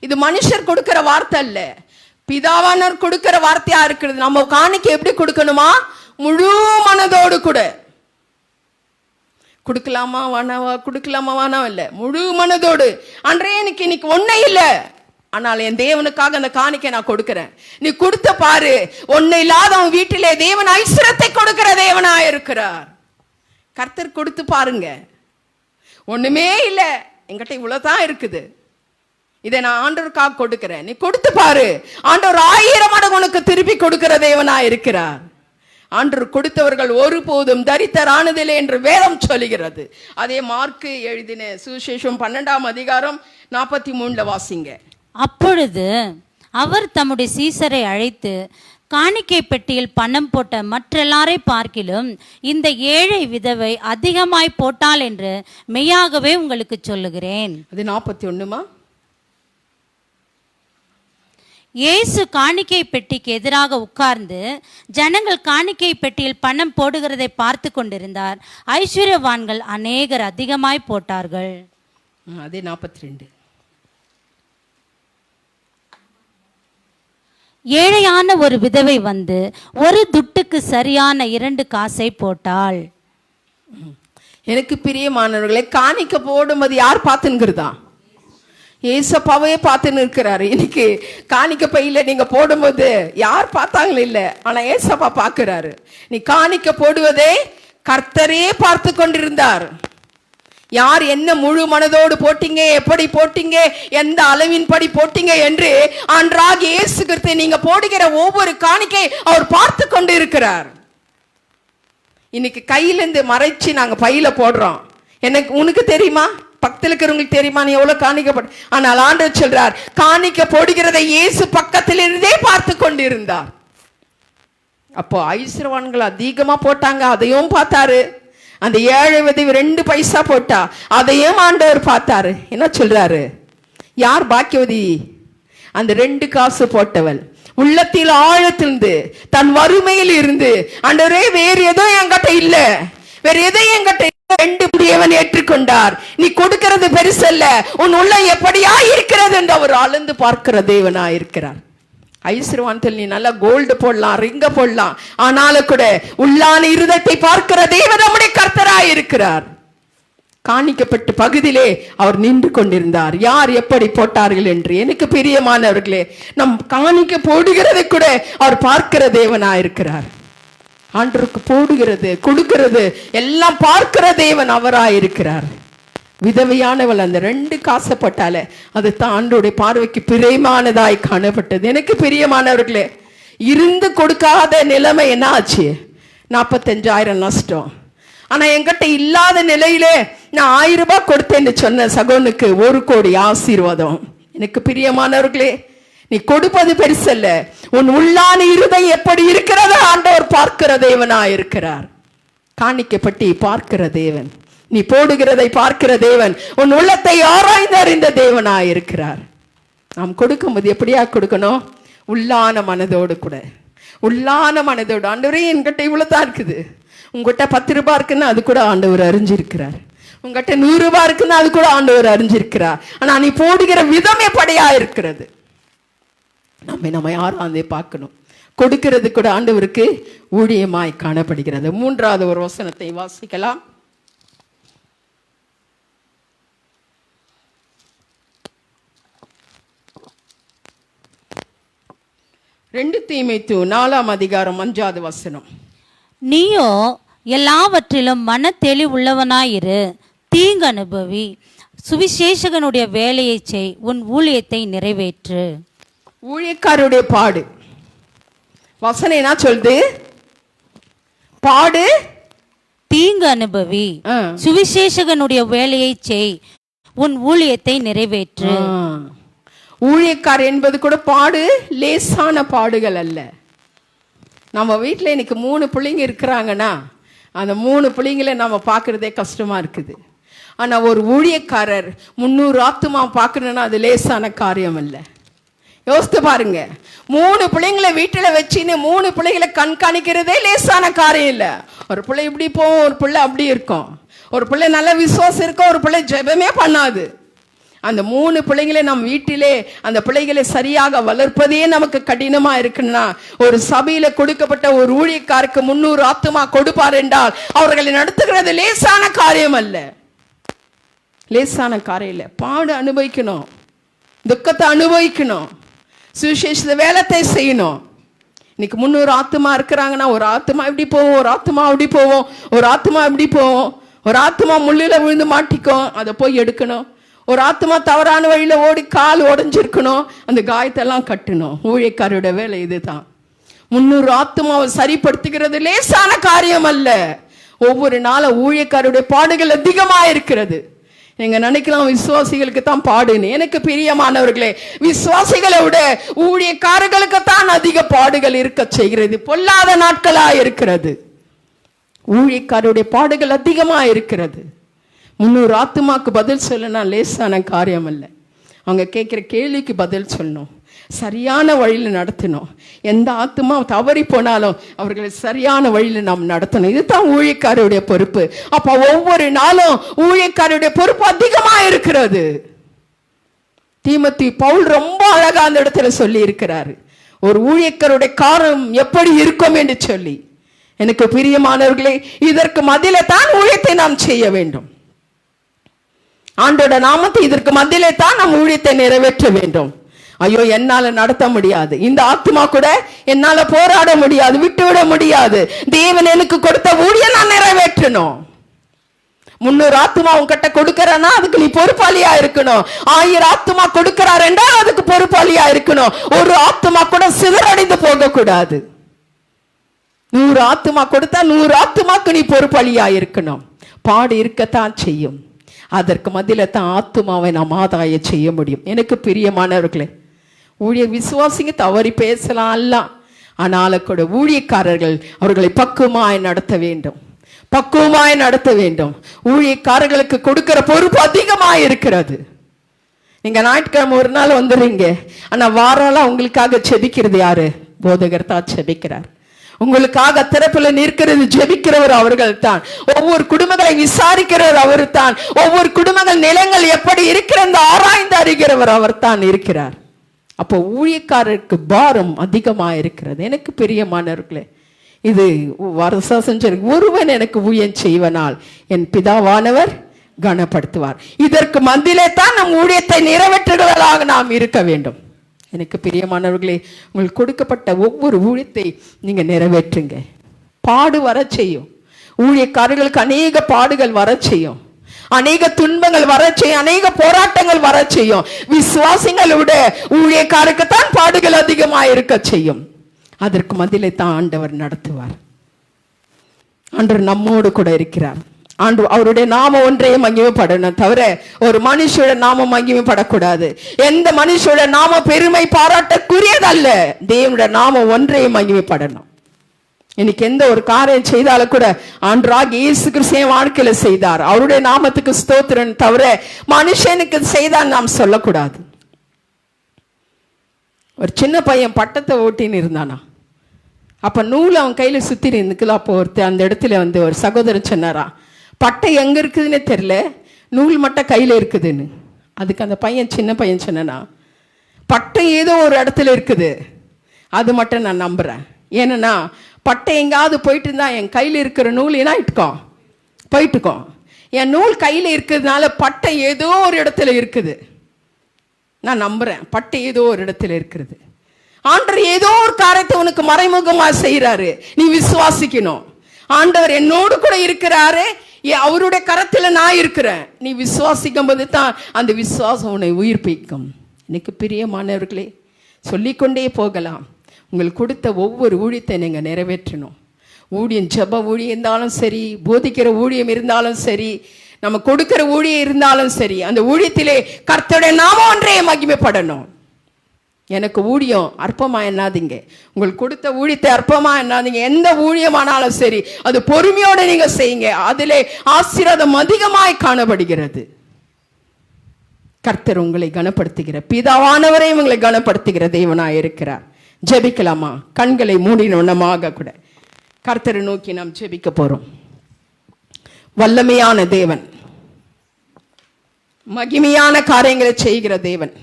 S1: இது மனுஷர் கொடுக்கிற வார்த்தை அல்ல, பிதாவானவர் கொடுக்கிற வார்த்தையா இருக்கிறது. நம்ம காணிக்கை எப்படி கொடுக்கணுமா? முழு மனதோடு கூட கொடுக்கலாமா வேணாவா, கொடுக்கலாமா வேணாம் இல்ல, முழு மனதோடு. அன்றே எனக்கு இன்னைக்கு ஒன்னே இல்லை, ஆனால் என் தேவனுக்காக அந்த காணிக்கை நான் கொடுக்கிறேன். நீ கொடுத்த பாரு, ஒன்னை இல்லாத உன் வீட்டிலே தேவன் ஐஸ்வரத்தை கொடுக்கிற தேவனா இருக்கிறார். கர்த்தர் கொடுத்து பாருங்க. ஒண்ணுமே இல்லை, என்கிட்ட இவ்வளவுதான் இருக்குது, இதை நான் ஆண்டவருக்காக கொடுக்கிறேன். நீ கொடுத்து பாரு, ஆண்டவர் 1000 மடங்கு உனக்கு திருப்பி கொடுக்கிற தேவனா இருக்கிறார். ஆண்டவர் கொடுத்தவர்கள் ஒருபோதும் தரித்திரரானதில்லை என்று வேதம் சொல்லுகிறது. அதே மார்க்கு எழுதின சுவிசேஷம் 12ஆம் அதிகாரம் 43 வாசிங்க.
S2: அப்பொழுது அவர் தம்முடைய சீசரை அழைத்து, காணிக்கை பெட்டியில் பணம் போட்ட மற்றெல்லாரை பார்க்கிலும் இந்த ஏழை விதவை அதிகமாய் போட்டாள் என்று மெய்யாகவே உங்களுக்கு சொல்லுகிறேன்.
S1: அது 41மா?
S2: இயேசு காணிக்கை பெட்டிக்கு எதிராக உட்கார்ந்து ஜனங்கள் காணிக்கை பெட்டியில் பணம் போடுகிறதை பார்த்து கொண்டிருந்தார். ஐஸ்வர்யவான்கள் அநேகர் அதிகமாய் போட்டார்கள். அதே 42. ஏழையான ஒரு விதவை வந்து ஒரு துட்டுக்கு சரியான 2 காசை போட்டாள்.
S1: எனக்கு பிரியமானவர்களே, காணிக்க போடும்போது யார் பார்த்துங்கிறதா? ஏசப்பாவே பார்த்துன்னு இருக்கிறாரு. இன்னைக்கு காணிக்க பையில நீங்க போடும்போது யார் பார்த்தாங்களே இல்ல, ஆனா ஏசப்பா பார்க்கிறாரு. நீ காணிக்க போடுவதே கர்த்தரே பார்த்து கொண்டிருந்தார். யார் என்ன முழு மனதோடு போட்டீங்க, எப்படி போட்டீங்க, எந்த அளவின் படி போட்டீங்க என்று அன்றாக இயேசு கிறிஸ்து நீங்க போடுகிற ஒவ்வொரு காணிக்கை அவர் பார்த்து கொண்டு இருக்கிறார். இன்னைக்கு கையிலேருந்து மறைச்சு நாங்க பையில போடுறோம். எனக்கு உனக்கு தெரியுமா, பக்கத்தில் இருக்கிறவங்களுக்கு தெரியுமா நீ எவ்வளவு காணிக்கப்பட்ட? ஆனால் ஆண்டவர் சொல்றார், காணிக்க போடுகிறதை இயேசு பக்கத்தில் இருந்தே பார்த்து கொண்டு இருந்தார். அப்போ ஐஸ்வரவான்கள் அதிகமா போட்டாங்க, அதையும் பார்த்தாரு. அந்த ஏழை விதவை 2 பைசா போட்டா, அதையும் ஆண்டவர் பார்த்தாரு. என்ன சொல்றாரு? யார் பாக்கியவதி? அந்த 2 காசு போட்டவள். உள்ளத்தில் ஆழத்திலிருந்து தன் வறுமையில் இருந்து, ஆண்டவரே வேறு எதுவும் என்கிட்ட இல்ல, வேற எதையும் என்கிட்ட 2 தேவன் ஏற்றுக்கொண்டார். நீ கொடுக்கிறது பெருசல்ல, உன் உள்ள எப்படியா இருக்கிறது என்று அவர் அளந்து பார்க்கிற தேவனா இருக்கிறார். ஐஸ்வரவான்கள் நீ நல்லா கோல்டு போடலாம், ரிங்க போடலாம், ஆனாலும் கூட உள்ளான இருதயத்தை பார்க்கிற தேவன் நம்முடைய கர்த்தராய் இருக்கிறார். காணிக்கப்பட்ட பகுதியிலே அவர் நின்று கொண்டிருந்தார், யார் எப்படி போட்டார்கள் என்று. எனக்கு பிரியமானவர்களே, நம் காணிக்க போடுகிறதை கூட அவர் பார்க்கிற தேவனாயிருக்கிறார். ஆண்டவருக்கு போடுகிறது, கொடுக்கிறது எல்லாம் பார்க்கிற தேவன் அவராயிருக்கிறார். விதவையானவள் அந்த 2 காசை போட்டாலே அது தான் ஆண்டவருடைய பார்வைக்கு பிரியமானதாய் காணப்பட்டது. எனக்கு பிரியமானவர்களே, இருந்து கொடுக்காத நிலைமை என்ன ஆச்சு? 45,000 நஷ்டம். ஆனா என்கிட்ட இல்லாத நிலையிலே நான் 1000 ரூபாய் கொடுத்தேன்னு சொன்ன சகோனுக்கு 1 கோடி ஆசீர்வாதம். எனக்கு பிரியமானவர்களே, நீ கொடுப்பது பெருசல்ல, உன் உள்ளான இருதயம் எப்படி இருக்கிறதோ ஆண்டவர் பார்க்கிற தேவனா இருக்கிறார். காணிக்கப்பட்டி பார்க்கிற தேவன், நீ போடுகிறதை பார்க்கிற தேவன், உன் உள்ளத்தை ஆராய்ந்து அறிந்த தேவனா இருக்கிறார். நாம் கொடுக்கும்போது எப்படியா கொடுக்கணும்? உள்ளான மனதோடு கூட, உள்ளான மனதோடு. ஆண்டவரே என்கிட்ட இவ்வளவுதான் இருக்குது, உங்ககிட்ட 10 ரூபாய் இருக்குன்னு அது கூட ஆண்டவர் அறிஞ்சிருக்கிறார், உங்ககிட்ட 100 ரூபாய் இருக்குன்னு அது கூட ஆண்டவர் அறிஞ்சிருக்கிறார். ஆனா நீ போடுகிற விதம் எப்படியா இருக்கிறது? நம்ம யாரும் பார்க்கணும். கொடுக்கிறது கூட ஆண்டவருக்கு ஊழியமாய் காணப்படுகிறது. 3வது ஒரு வசனத்தை வாசிக்கலாம். 2 தீமோத்தேயு 4ஆம் அதிகாரம் 5வது வசனம்.
S2: நீயோ எல்லாவற்றிலும் மன தெளிவுள்ளவனாயிரு, தீங்கு அனுபவி, சுவிசேஷகனுடைய வேலையை செய், உன் ஊழியத்தை நிறைவேற்று.
S1: ஊழியக்காரருடைய பாடு வசனம் என்ன சொல்லுது? பாடு,
S2: தீங்கு அனுபவி, சுவிசேஷகனுடைய வேலையை செய், உன் ஊழியத்தை நிறைவேற்று.
S1: ஊழியக்காரர் என்பது கூட பாடு, லேசான பாடுகள் அல்ல. நம்ம வீட்டில் இன்னைக்கு 3 பிள்ளைங்க இருக்கிறாங்கன்னா அந்த 3 பிள்ளைங்களை நம்ம பார்க்கறதே கஷ்டமா இருக்குது. ஆனா ஒரு ஊழியக்காரர் 300 ஆத்துமா பார்க்கணும்னா அது லேசான காரியம் அல்ல. யோசித்து பாருங்க, 3 பிள்ளைங்களை வீட்டில் வச்சுன்னு 3 பிள்ளைகளை கண்காணிக்கிறதே லேசான காரியம் இல்லை. ஒரு பிள்ளை இப்படி போகும், ஒரு பிள்ளை அப்படி இருக்கும், ஒரு பிள்ளை நல்ல விசுவாசம் இருக்கும், ஒரு பிள்ளை ஜெபமே பண்ணாது. அந்த 3 பிள்ளைகளை நம் வீட்டிலே அந்த பிள்ளைகளை சரியாக வளர்ப்பதே நமக்கு கடினமா இருக்குன்னா, ஒரு சபையில கொடுக்கப்பட்ட ஒரு ஊழியக்காருக்கு 300 ஆத்துமா கொடுப்பார் என்றால் அவர்களை நடத்துகிறது லேசான காரியம் அல்ல, லேசான காரியம் இல்லை. பாடு அனுபவிக்கணும், துக்கத்தை அனுபவிக்கணும், சுவிசேஷ வேலத்தை செய்யணும். இன்னைக்கு 300 ஆத்துமா இருக்கிறாங்கன்னா ஒரு ஆத்துமா இப்படி போவோம், ஒரு ஆத்துமா அப்படி போவோம், ஒரு ஆத்துமா இப்படி போவோம், ஒரு ஆத்துமா முள்ளில விழுந்து மாட்டிக்கும், அதை போய் எடுக்கணும். ஒரு ஆத்மா தவறான வழியில ஓடி கால் உடைஞ்சிருக்கணும், அந்த காயத்தெல்லாம் கட்டணும். ஊழியக்காரோட வேலை இதுதான். 300 ஆத்மாவை சரிப்படுத்துகிறது லேசான காரியம் அல்ல. ஒவ்வொரு நாளும் ஊழியக்காரோட பாடுகள் அதிகமா இருக்கிறது. நீங்க நினைக்கலாம் விசுவாசிகளுக்கு தான் பாடுன்னு. எனக்கு பிரியமானவர்களே, விசுவாசிகளை விட ஊழியக்காரர்களுக்கு தான் அதிக பாடுகள் இருக்க செய்கிறது. பொல்லாத நாட்களா இருக்கிறது, ஊழியக்காரோட பாடுகள் அதிகமா இருக்கிறது. 300 ஆத்துமாக்கு பதில் சொல்லனா லேசான காரியம் அல்ல. அவங்க கேட்குற கேள்விக்கு பதில் சொல்லணும், சரியான வழியில் நடத்தணும். எந்த ஆத்துமா தவறி போனாலும் அவர்களை சரியான வழியில் நாம் நடத்தணும். இதுதான் ஊழியக்காரருடைய பொறுப்பு. அப்ப ஒவ்வொரு நாளும் ஊழியக்காரருடைய பொறுப்பு அதிகமா இருக்கிறது. தீமோத்தேயு பவுல் ரொம்ப அழகா அந்த இடத்துல சொல்லி இருக்கிறாரு. ஒரு ஊழியக்காரருடைய காரம் எப்படி இருக்கும் என்று சொல்லி. எனக்கு பிரியமானவர்களே, இதற்கு மத்தியிலே தான் ஊழியத்தை நாம் செய்ய வேண்டும். ஆண்டோட நாமத்தை இதற்கு மத்தியிலே தான் நாம் ஊழியத்தை நிறைவேற்ற வேண்டும். ஐயோ, என்னால நடத்த முடியாது, இந்த ஆத்மா கூட என்னால போராட முடியாது, விட்டுவிட முடியாது, தேவன் எனக்கு கொடுத்த ஊழியம் நான் நிறைவேற்றணும். 300 ஆத்மா உன்கிட்ட கொடுக்கறனா அதுக்கு நீ பொறுப்பாளியா இருக்கணும். 1000 ஆத்மா கொடுக்கிறார் என்றால் அதுக்கு பொறுப்பாளியா இருக்கணும். ஒரு ஆத்மா கூட சிதறடைந்து போக கூடாது. 100 ஆத்மா கொடுத்தா 100 ஆத்மாக்கு நீ பொறுப்பாளியா இருக்கணும். பாடு இருக்கத்தான் செய்யும், அதற்கு மத்தியில தான் ஆத்மாவை நாம் ஆதாய செய்ய முடியும். எனக்கு பிரியமானவர்களே, ஊழிய விசுவாசிங்க தவறி பேசலாம் அல்ல, ஆனாலும் கூட ஊழியக்காரர்கள் அவர்களை பக்குவமாய் நடத்த வேண்டும், பக்குவமாய் நடத்த வேண்டும். ஊழியக்காரர்களுக்கு கொடுக்கிற பொறுப்பு அதிகமாக இருக்கிறது. நீங்க ஞாயிற்றுக்கிழமை ஒரு நாள் வந்துடுறீங்க, ஆனா வாராலாம் உங்களுக்காக செபிக்கிறது யாரு? போதகர் தான் செபிக்கிறார். உங்களுக்காக திறப்புல நிற்கிறது ஜெபிக்கிறவர் அவர்கள் தான். ஒவ்வொரு குடும்பங்களை விசாரிக்கிறவர் அவர் தான். ஒவ்வொரு குடும்பங்கள் நிலங்கள் எப்படி இருக்கிறது ஆராய்ந்து அறிகிறவர் அவர் தான் இருக்கிறார். அப்போ ஊழியக்காரருக்கு பாரம் அதிகமா இருக்கிறது. எனக்கு பிரியமானவர்களே, இது வருஷம் செஞ்ச ஒருவன் எனக்கு ஊழியம் செய்வனால் என் பிதாவானவர் கனப்படுத்துவார். இதற்கு மத்தியிலே தான் நம் ஊழியத்தை நிறைவேற்றுகிறவர்களாக நாம் இருக்க வேண்டும். எனக்கு பிரியமானவர்களே, உங்களுக்கு கொடுக்கப்பட்ட ஒவ்வொரு ஊழியத்தை நீங்க நிறைவேற்றுங்க. பாடு வர செய்யும், ஊழியக்காரர்களுக்கு அநேக பாடுகள் வர செய்யும், அநேக துன்பங்கள் வர செய்யும், அநேக போராட்டங்கள் வர செய்யும். விசுவாசிகளோட ஊழியக்காரருக்கு தான் பாடுகள் அதிகமாக இருக்க செய்யும். அதற்கு மத்தியிலே தான் ஆண்டவர் நடத்துவார். ஆண்டவர் நம்மோடு கூட இருக்கிறார். ஆண்டு அவருடைய நாமம் ஒன்றையும் மகிமைப்படணும், தவிர ஒரு மனுஷோட நாமம் மகிமைப்படக்கூடாது. எந்த மனுஷோட நாம பெருமை பாராட்டக்குரியதல்ல, தேவனுடைய நாமம் ஒன்றையும் மகிமைப்படணும். இன்னைக்கு எந்த ஒரு காரியம் செய்தாலும் கூட ஆண்டவராகிய இயேசு கிறிஸ்து வாழ்க்கையில செய்தார், அவருடைய நாமத்துக்கு ஸ்தோத்திரம், தவிர மனுஷனுக்கு செய்தான் நாம் சொல்லக்கூடாது. ஒரு சின்ன பையன் பட்டத்தை ஓட்டின்னு இருந்தானா, அப்ப நூல் அவன் கையில சுத்தி இருந்துக்குல. அப்போ அந்த இடத்துல ஒரு சகோதரன் சொன்னாரா, பட்டை எங்க இருக்குதுன்னு தெரியல, நூல் மட்டும் கையில இருக்குதுன்னு. அதுக்கு அந்த பையன், சின்ன பையன் சொன்னா, பட்டை ஏதோ ஒரு இடத்துல இருக்குது, அது மட்டும் நான் நம்புறேன். ஏன்னா பட்டை எங்காவது போயிட்டு இருந்தா என் கையில இருக்கிற நூல் என்ன ஆயிட்டுக்கோம், போயிட்டுக்கோம். என் நூல் கையில இருக்கிறதுனால பட்டை ஏதோ ஒரு இடத்துல இருக்குது, நான் நம்புறேன். பட்டை ஏதோ ஒரு இடத்துல இருக்கிறது. ஆண்டவர் ஏதோ ஒரு காரியத்தை உனக்கு மறைமுகமா செய்யறாரு, நீ விசுவாசிக்கணும். ஆண்டவர் என்னோடு கூட இருக்கிறாரு, அவருடைய கரத்துல நான் இருக்கிறேன், நீ விசுவாசிக்கும் போது தான் அந்த விசுவாசம் உன்னை உயிர்ப்பிக்கும். எனக்கு பிரியமானவர்களே, சொல்லிக்கொண்டே போகலாம். உங்களுக்கு கொடுத்த ஒவ்வொரு ஊழியத்தை நீங்க நிறைவேற்றணும். ஊழியம், ஜெப ஊழியம் இருந்தாலும் சரி, போதிக்கிற ஊழியம் இருந்தாலும் சரி, நம்ம கொடுக்கிற ஊழியம் இருந்தாலும் சரி, அந்த ஊழியத்திலே கர்த்தருடைய நாமம் ஒன்றே மகிமைப்படணும். எனக்கு ஊழியம் அற்பமா என்னாதீங்க, உங்களுக்கு கொடுத்த ஊழியத்தை அற்பமா என்னாதீங்க. எந்த ஊழியமானாலும் சரி, அது பொறுமையோட நீங்க செய்யுங்க, அதிலே ஆசீர்வாதம் அதிகமாய் காணப்படுகிறது. கர்த்தர் உங்களை கனப்படுத்துகிற பிதாவானவரே உங்களை கனப்படுத்துகிற தேவனாய் இருக்கிறார். ஜெபிக்கலாமா? கண்களை மூடினோனமாக கூட கர்த்தரை நோக்கி நாம் ஜெபிக்க போறோம். வல்லமையான தேவன், மகிமையான காரியங்களை செய்கிற தேவன்,